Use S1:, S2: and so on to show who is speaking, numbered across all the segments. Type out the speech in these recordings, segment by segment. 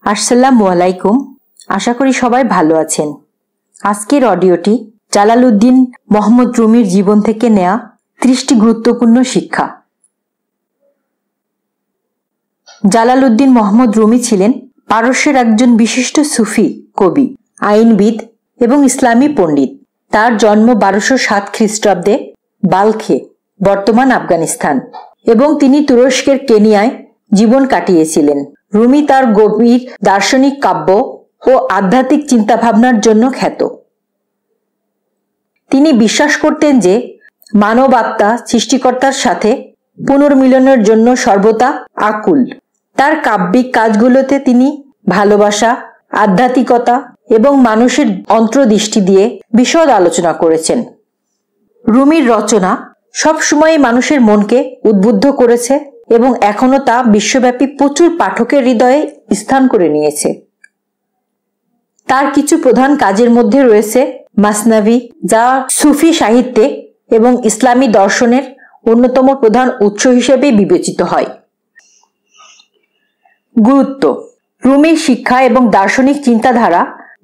S1: আসসালামু আলাইকুম। আশা করি সবাই ভালো আছেন। আজকের অডিওটি জালালউদ্দিন মোহাম্মদ রুমির জীবন থেকে নেয়া 30টি গুরুত্বপূর্ণ শিক্ষা। জালালউদ্দিন মোহাম্মদ রুমি ছিলেন পারস্যের একজন বিশিষ্ট সুফি, কবি, আইনবিদ এবং ইসলামী পণ্ডিত। তার জন্ম 1207 খ্রিস্টাব্দে বালখে, বর্তমান আফগানিস্তান, এবং তিনি তুরস্কের কেনিয়ায় জীবন কাটিয়েছিলেন। রুমি তার গভীর দার্শনিক কাব্য ও আধ্যাত্মিক চিন্তাভাবনার জন্য খ্যাত। তিনি বিশ্বাস করতেন যে মানব আত্মা সৃষ্টিকর্তার সাথে পুনর্মিলনের জন্য সর্বদা আকুল। তার কাব্যিক কাজগুলোতে তিনি ভালোবাসা, আধ্যাত্মিকতা এবং মানুষের অন্তর্দৃষ্টি দিয়ে বিশদ আলোচনা করেছেন। রুমির রচনা সবসময় মানুষের মনকে উদ্বুদ্ধ করেছে এবং এখনো তা বিশ্বব্যাপী প্রচুর পাঠকের হৃদয়ে স্থান করে নিয়েছে। তার কিছু প্রধান কাজের মধ্যে রয়েছে মাসনাভি, যা সুফি সাহিত্যে এবং ইসলামী দর্শনের অন্যতম প্রধান উৎস হিসেবে বিবেচিত হয়। গুরুত্ব: রুমির শিক্ষা এবং দার্শনিক চিন্তাধারা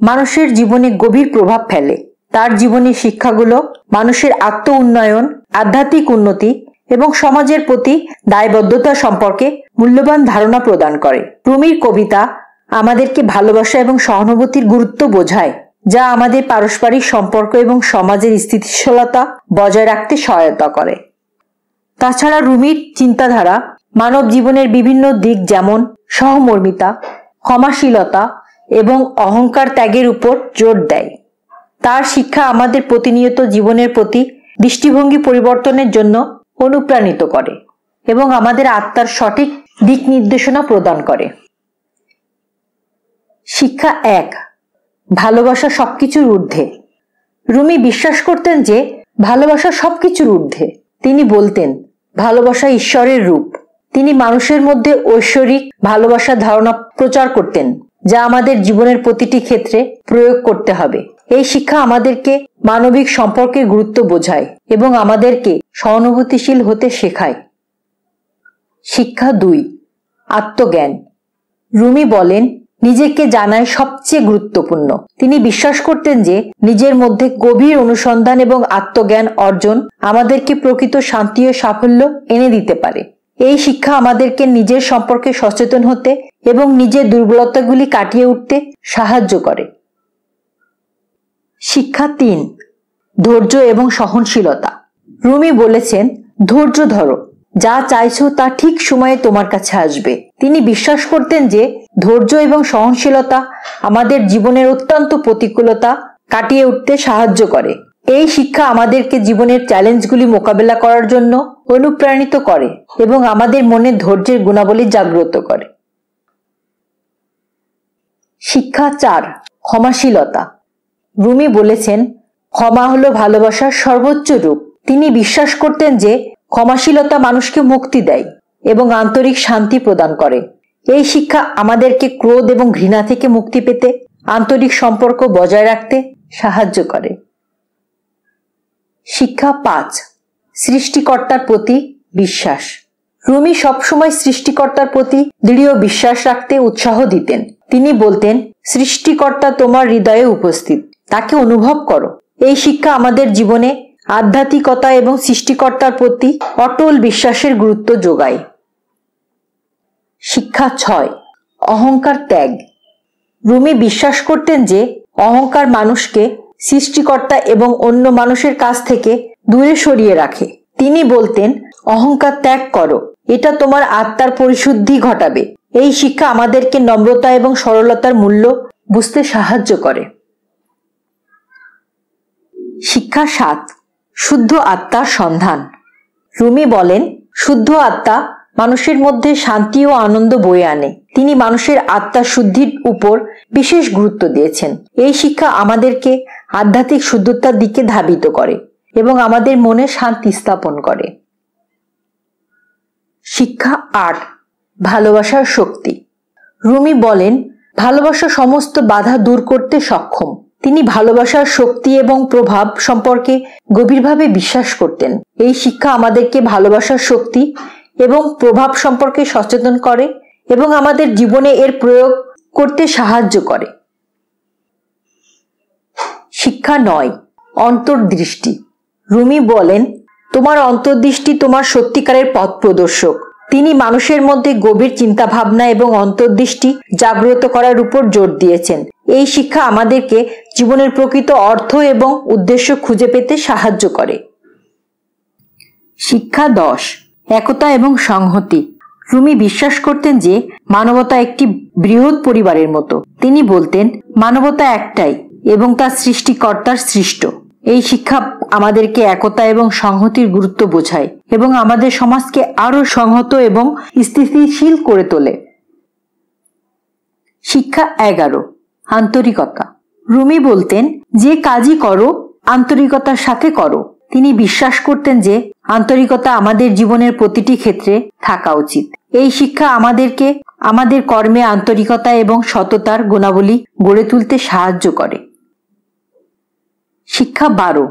S1: মানুষের জীবনে গভীর প্রভাব ফেলে। তার জীবনের শিক্ষাগুলো মানুষের আত্ম উন্নয়ন, আধ্যাত্মিক উন্নতি এবং সমাজের প্রতি দায়বদ্ধতা সম্পর্কে মূল্যবান ধারণা প্রদান করে। রুমির কবিতা আমাদেরকে ভালোবাসা এবং সহানুভূতির গুরুত্ব বোঝায়, যা আমাদের পারস্পরিক সম্পর্ক এবং সমাজের স্থিতিশীলতা বজায় রাখতে সহায়তা করে। তাছাড়া রুমির চিন্তাধারা মানব জীবনের বিভিন্ন দিক যেমন সহমর্মিতা, ক্ষমাশীলতা এবং অহংকার ত্যাগের উপর জোর দেয়। তার শিক্ষা আমাদের প্রতিনিয়ত জীবনের প্রতি দৃষ্টিভঙ্গি পরিবর্তনের জন্য অনুপ্রাণিত করে এবং আমাদের আত্মার সঠিক দিক নির্দেশনা প্রদান করে। শিক্ষা 1: ভালোবাসা সবকিছুর ঊর্ধ্বে। রুমি বিশ্বাস করতেন যে ভালোবাসা সবকিছুর ঊর্ধ্বে। তিনি বলতেন, ভালোবাসা ঈশ্বরের রূপ। তিনি মানুষের মধ্যে ঐশ্বরিক ভালোবাসার ধারণা প্রচার করতেন, যা আমাদের জীবনের প্রতিটি ক্ষেত্রে প্রয়োগ করতে হবে। এই শিক্ষা আমাদেরকে মানবিক সম্পর্কের গুরুত্ব বোঝায় এবং আমাদেরকে সহানুভূতিশীল হতে শেখায়। শিক্ষা 2: আত্মজ্ঞান। রুমি বলেন, নিজেকে জানাই সবচেয়ে গুরুত্বপূর্ণ। তিনি বিশ্বাস করতেন যে নিজের মধ্যে গভীর অনুসন্ধান এবং আত্মজ্ঞান অর্জন আমাদেরকে প্রকৃত শান্তি ও সাফল্য এনে দিতে পারে। এই শিক্ষা আমাদেরকে নিজের সম্পর্কে সচেতন হতে এবং নিজের দুর্বলতাগুলি কাটিয়ে উঠতে সাহায্য করে। শিক্ষা 3: ধৈর্য এবং সহনশীলতা। রুমি বলেছেন, ধৈর্য ধরো, যা চাইছো তা ঠিক সময়ে তোমার কাছে আসবে। তিনি বিশ্বাস করতেন যে ধৈর্য এবং সহনশীলতা আমাদের জীবনের অত্যন্ত প্রতিকূলতা কাটিয়ে উঠতে সাহায্য করে। এই শিক্ষা আমাদেরকে জীবনের চ্যালেঞ্জগুলি মোকাবেলা করার জন্য অনুপ্রাণিত করে এবং আমাদের মনে ধৈর্যের গুণাবলী জাগ্রত করে। শিক্ষা 4: ক্ষমাশীলতা। রুমি বলেছেন, ক্ষমা হলো ভালোবাসার সর্বোচ্চ রূপ। তিনি বিশ্বাস করতেন যে ক্ষমাশীলতা মানুষকে মুক্তি দেয় এবং আন্তরিক শান্তি প্রদান করে। এই শিক্ষা আমাদেরকে ক্রোধ এবং ঘৃণা থেকে মুক্তি পেতে, আন্তরিক সম্পর্ক বজায় রাখতে সাহায্য করে। শিক্ষা 5: সৃষ্টিকর্তার প্রতি বিশ্বাস। রুমি সবসময় সৃষ্টিকর্তার প্রতি দৃঢ় বিশ্বাস রাখতে উৎসাহ দিতেন। তিনি বলতেন, সৃষ্টিকর্তা তোমার হৃদয়ে উপস্থিত, তাকে অনুভব করো। এই শিক্ষা আমাদের জীবনে আধ্যাত্মিকতা এবং সৃষ্টিকর্তার প্রতি অটল বিশ্বাসের গুরুত্ব যোগায়। শিক্ষা 6: অহংকার ত্যাগ। রুমি বিশ্বাস করতেন যে অহংকার মানুষকে সৃষ্টিকর্তা এবং অন্য মানুষের কাছ থেকে দূরে সরিয়ে রাখে। তিনি বলতেন, অহংকার ত্যাগ করো, এটা তোমার আত্মার পরিশুদ্ধি ঘটাবে। এই শিক্ষা আমাদেরকে নম্রতা এবং সরলতার মূল্য বুঝতে সাহায্য করে। শিক্ষা 7: শুদ্ধ আত্মার সন্ধান। রুমি বলেন, শুদ্ধ আত্মা মানুষের মধ্যে শান্তি ও আনন্দ বয়ে আনে। তিনি মানুষের আত্মার শুদ্ধির উপর বিশেষ গুরুত্ব দিয়েছেন। এই শিক্ষা আমাদেরকে আধ্যাত্মিক শুদ্ধতার দিকে ধাবিত করে এবং আমাদের মনে শান্তি স্থাপন করে। শিক্ষা 8: ভালোবাসার শক্তি। রুমি বলেন, ভালোবাসা সমস্ত বাধা দূর করতে সক্ষম। তিনি ভালোবাসার শক্তি এবং প্রভাব সম্পর্কে গভীরভাবে বিশ্বাস করতেন। এই শিক্ষা আমাদেরকে ভালোবাসার শক্তি এবং প্রভাব সম্পর্কে সচেতন করে এবং আমাদের জীবনে এর প্রয়োগ করতে সাহায্য করে। শিক্ষা 9, অন্তর্দৃষ্টি। রুমি বলেন, তোমার অন্তর্দৃষ্টি তোমার সত্যিকারের পথ প্রদর্শক। তিনি মানুষের মধ্যে গভীর চিন্তা ভাবনা এবং অন্তর্দৃষ্টি জাগ্রত করার উপর জোর দিয়েছেন। এই শিক্ষা আমাদেরকে জীবনের প্রকৃত অর্থ এবং উদ্দেশ্য খুঁজে পেতে সাহায্য করে। শিক্ষা 10, একতা এবং সংহতি। রুমি বিশ্বাস করতেন যে মানবতা একটি বৃহৎ পরিবারের মতো। তিনি বলতেন, মানবতা একটাই এবং তা সৃষ্টিকর্তার সৃষ্ট। এই শিক্ষা আমাদেরকে একতা এবং সংহতির গুরুত্ব বোঝায় এবং আমাদের সমাজকে আরো সংহত এবং স্থিতিশীল করে তোলে। শিক্ষা 11, আন্তরিকতা। রুমি বলতেন, যে কাজই করো আন্তরিকতার সাথে করো। তিনি বিশ্বাস করতেন যে আন্তরিকতা আমাদের জীবনের প্রতিটি ক্ষেত্রে থাকা উচিত। এই শিক্ষা আমাদেরকে আমাদের কর্মে আন্তরিকতা এবং সততার গুণাবলী গড়ে তুলতে সাহায্য করে। শিক্ষা 12,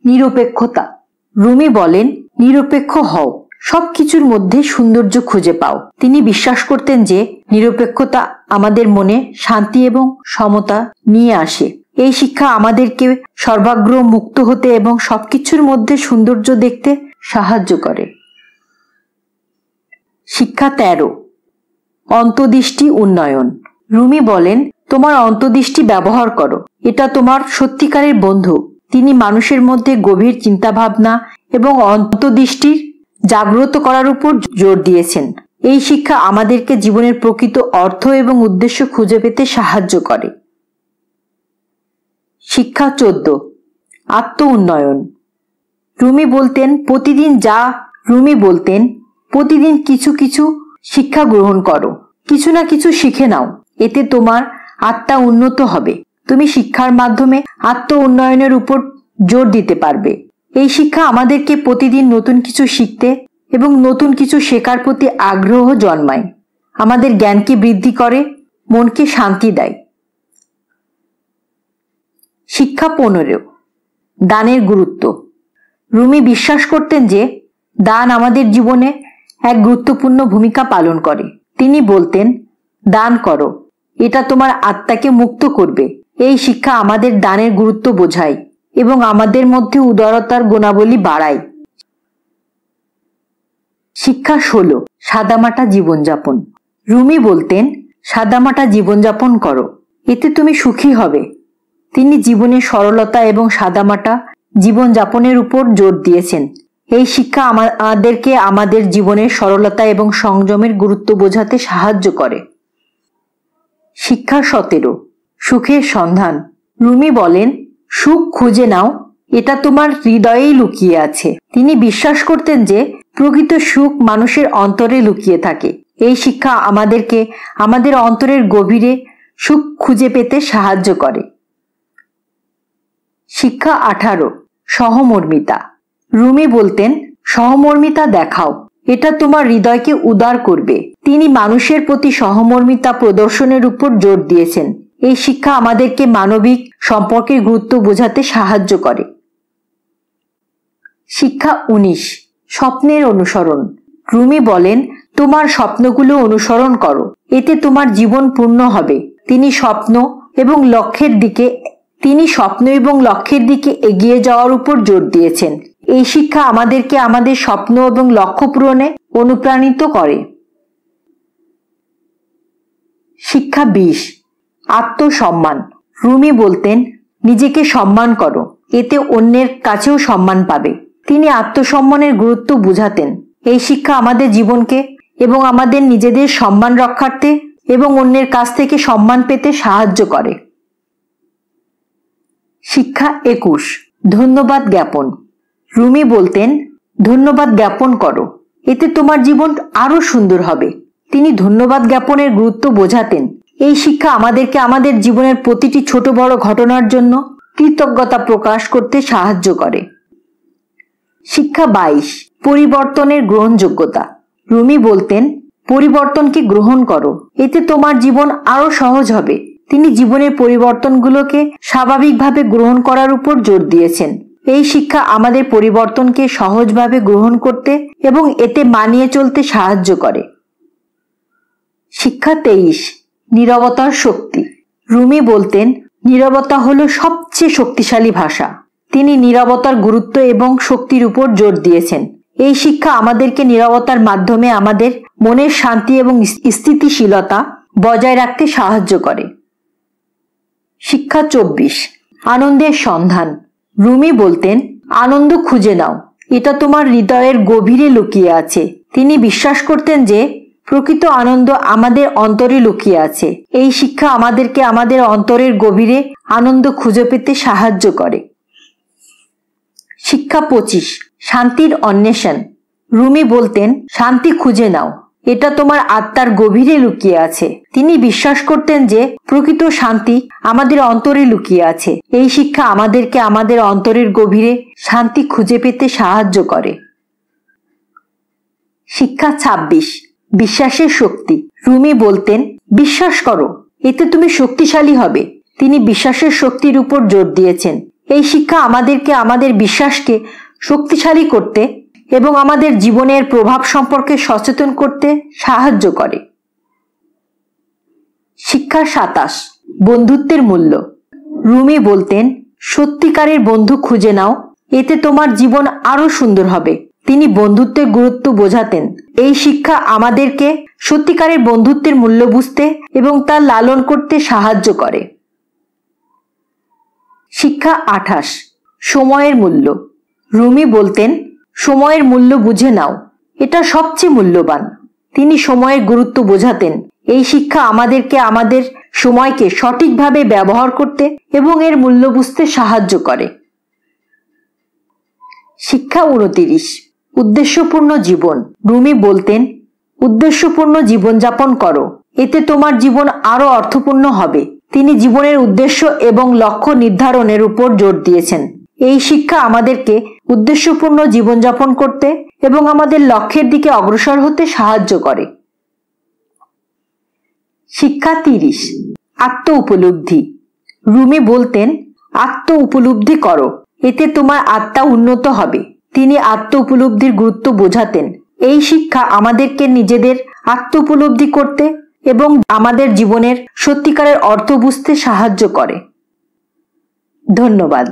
S1: নিরপেক্ষতা। রুমি বলেন, নিরপেক্ষ হও, সবকিছুর মধ্যে সৌন্দর্য খুঁজে পাও। তিনি বিশ্বাস করতেন যে নিরপেক্ষতা আমাদের মনে শান্তি এবং সমতা নিয়ে আসে। এই শিক্ষা আমাদেরকে সর্বাগ্রহ মুক্ত হতে এবং সবকিছুর মধ্যে সৌন্দর্য দেখতে সাহায্য করে। শিক্ষা 13, অন্তর্দৃষ্টি উন্নয়ন। রুমি বলেন, তোমার অন্তর্দৃষ্টি ব্যবহার করো, এটা তোমার সত্যিকারের বন্ধু। তিনি মানুষের মধ্যে গভীর চিন্তাভাবনা এবং অন্তর্দৃষ্টির জাগ্রত করার উপর জোর দিয়েছেন। এই শিক্ষা আমাদেরকে জীবনের প্রকৃত অর্থ এবং উদ্দেশ্য খুঁজে পেতে সাহায্য করে। শিক্ষা 14, আত্ম উন্নয়ন। রুমি বলতেন প্রতিদিন কিছু কিছু শিক্ষা গ্রহণ করো, কিছু না কিছু শিখে নাও, এতে তোমার আত্মা উন্নত হবে। তুমি শিক্ষার মাধ্যমে আত্ম উন্নয়নের উপর জোর দিতে পারবে। এই শিক্ষা আমাদেরকে প্রতিদিন নতুন কিছু শিখতে এবং নতুন কিছু শেখার প্রতি আগ্রহ জন্মায়, আমাদের জ্ঞানকে বৃদ্ধি করে, মনকে শান্তি দেয়। শিক্ষা 15, দানের গুরুত্ব। রুমি বিশ্বাস করতেন যে দান আমাদের জীবনে এক গুরুত্বপূর্ণ ভূমিকা পালন করে। তিনি বলতেন, দান করো, এটা তোমার আত্মাকে মুক্ত করবে। এই শিক্ষা আমাদের দানের গুরুত্ব বোঝায় এবং আমাদের মধ্যে উদারতার গুণাবলী বাড়ায়। শিক্ষা 16, সাদামাটা জীবনযাপন। রুমি বলতেন, সাদামাটা জীবনযাপন করো, এতে তুমি সুখী হবে। তিনি জীবনের সরলতা এবং সাদামাটা জীবনযাপনের উপর জোর দিয়েছেন। এই শিক্ষা আমাদেরকে আমাদের জীবনের সরলতা এবং সংযমের গুরুত্ব বোঝাতে সাহায্য করে। শিক্ষা 17, সুখের সন্ধান। রুমি বলেন, সুখ খুঁজে নাও, এটা তোমার হৃদয়েই লুকিয়ে আছে। তিনি বিশ্বাস করতেন যে প্রকৃত সুখ মানুষের অন্তরে লুকিয়ে থাকে। এই শিক্ষা আমাদেরকে আমাদের অন্তরের গভীরে সুখ খুঁজে পেতে সাহায্য করে। শিক্ষা 18, সহমর্মিতা। রুমি বলতেন, সহমর্মিতা দেখাও, এটা তোমার হৃদয়কে উদার করবে। তিনি মানুষের প্রতি সহমর্মিতা প্রদর্শনের উপর জোর দিয়েছেন। এই শিক্ষা আমাদেরকে মানবিক সম্পর্কের গুরুত্ব বোঝাতে সাহায্য করে। শিক্ষা 19, স্বপ্নের অনুসরণ। রুমি বলেন, তোমার স্বপ্নগুলো অনুসরণ করো, এতে তোমার জীবন পূর্ণ হবে। তিনি স্বপ্ন এবং লক্ষ্যের দিকে এগিয়ে যাওয়ার উপর জোর দিয়েছেন। এই শিক্ষা আমাদেরকে আমাদের স্বপ্ন এবং লক্ষ্য পূরণে অনুপ্রাণিত করে। শিক্ষা 20, আত্মসম্মান। রুমি বলতেন, নিজেকে সম্মান করো, এতে অন্যের কাছেও সম্মান পাবে। তিনি আত্মসম্মানের গুরুত্ব বুঝাতেন। এই শিক্ষা আমাদের জীবনকে এবং আমাদের নিজেদের সম্মান রক্ষার্থে এবং অন্যের কাছ থেকে সম্মান পেতে সাহায্য করে। শিক্ষা 21, ধন্যবাদ জ্ঞাপন। রুমি বলতেন, ধন্যবাদ জ্ঞাপন করো, এতে তোমার জীবন আরো সুন্দর হবে। তিনি ধন্যবাদ জ্ঞাপনের গুরুত্ব বোঝাতেন। এই শিক্ষা আমাদেরকে আমাদের জীবনের প্রতিটি ছোট বড় ঘটনার জন্য কৃতজ্ঞতা প্রকাশ করতে সাহায্য করে। শিক্ষা 22, পরিবর্তনের গ্রহণযোগ্যতা। রুমি বলতেন, পরিবর্তনকে গ্রহণ করো, এতে তোমার জীবন আরো সহজ হবে। তিনি জীবনের পরিবর্তনগুলোকে স্বাভাবিকভাবে গ্রহণ করার উপর জোর দিয়েছেন। এই শিক্ষা আমাদের পরিবর্তনকে সহজভাবে গ্রহণ করতে এবং এতে মানিয়ে চলতে সাহায্য করে। শিক্ষা 23, নীরবতার শক্তি। রুমি বলতেন, নীরবতা হলো সবচেয়ে শক্তিশালী ভাষা। তিনি নীরবতার গুরুত্ব এবং শক্তির উপর জোর দিয়েছেন। এই শিক্ষা আমাদেরকে নীরবতার মাধ্যমে আমাদের মনের শান্তি এবং স্থিতিশীলতা বজায় রাখতে সাহায্য করে। শিক্ষা 24, আনন্দের সন্ধান। রুমি বলতেন, আনন্দ খুঁজে নাও, এটা তোমার হৃদয়ের গভীরে লুকিয়ে আছে। তিনি বিশ্বাস করতেন যে প্রকৃত আনন্দ আমাদের অন্তরে লুকিয়ে আছে। এই শিক্ষা আমাদেরকে আমাদের অন্তরের গভীরে আনন্দ খুঁজে পেতে সাহায্য করে। শিক্ষা 25, শান্তির অন্বেষণ। রুমি বলতেন, শান্তি খুঁজে নাও, এটা তোমার আত্মার গভীরে লুকিয়ে আছে। তিনি বিশ্বাস করতেন যে প্রকৃত শান্তি আমাদের অন্তরে লুকিয়ে আছে। এই শিক্ষা আমাদেরকে আমাদের অন্তরের গভীরে শান্তি খুঁজে পেতে সাহায্য করে। শিক্ষা 26, বিশ্বাসের শক্তি। রুমি বলতেন, বিশ্বাস করো, এতে তুমি শক্তিশালী হবে। তিনি বিশ্বাসের শক্তির উপর জোর দিয়েছেন। এই শিক্ষা আমাদেরকে আমাদের বিশ্বাসকে শক্তিশালী করতে এবং আমাদের জীবনের প্রভাব সম্পর্কে সচেতন করতে সাহায্য করে। শিক্ষা 27, বন্ধুত্বের মূল্য। রুমি বলতেন, সত্যিকারের বন্ধু খুঁজে নাও, এতে তোমার জীবন আরো সুন্দর হবে। তিনি বন্ধুত্বের গুরুত্ব বোঝাতেন। এই শিক্ষা আমাদেরকে সত্যিকারের বন্ধুত্বের মূল্য বুঝতে এবং তা লালন করতে সাহায্য করে। শিক্ষা 28, সময়ের মূল্য। রুমি বলতেন, সময়ের মূল্য বুঝে নাও, এটা সবচেয়ে মূল্যবান। তিনি সময়ের গুরুত্ব বোঝাতেন। এই শিক্ষা আমাদেরকে আমাদের সময়কে সঠিকভাবে ব্যবহার করতে এবং এর মূল্য বুঝতে সাহায্য করে। শিক্ষা 29, উদ্দেশ্যপূর্ণ জীবন। রুমি বলতেন, উদ্দেশ্যপূর্ণ জীবনযাপন করো, এতে তোমার জীবন আরো অর্থপূর্ণ হবে। তিনি জীবনের উদ্দেশ্য এবং লক্ষ্য নির্ধারণের উপর জোর দিয়েছেন। এই শিক্ষা আমাদেরকে উদ্দেশ্যপূর্ণ জীবনযাপন করতে এবং আমাদের লক্ষ্যের দিকে অগ্রসর হতে সাহায্য করে। শিক্ষা 30, আত্ম উপলব্ধি। রুমি বলতেন, আত্ম উপলব্ধি করো, এতে তোমার আত্মা উন্নত হবে। তিনি আত্ম উপলব্ধির গুরুত্ব বোঝাতেন। এই শিক্ষা আমাদেরকে নিজেদের আত্ম উপলব্ধি করতে এবং আমাদের জীবনের সত্যিকারের অর্থ বুঝতে সাহায্য করে। ধন্যবাদ।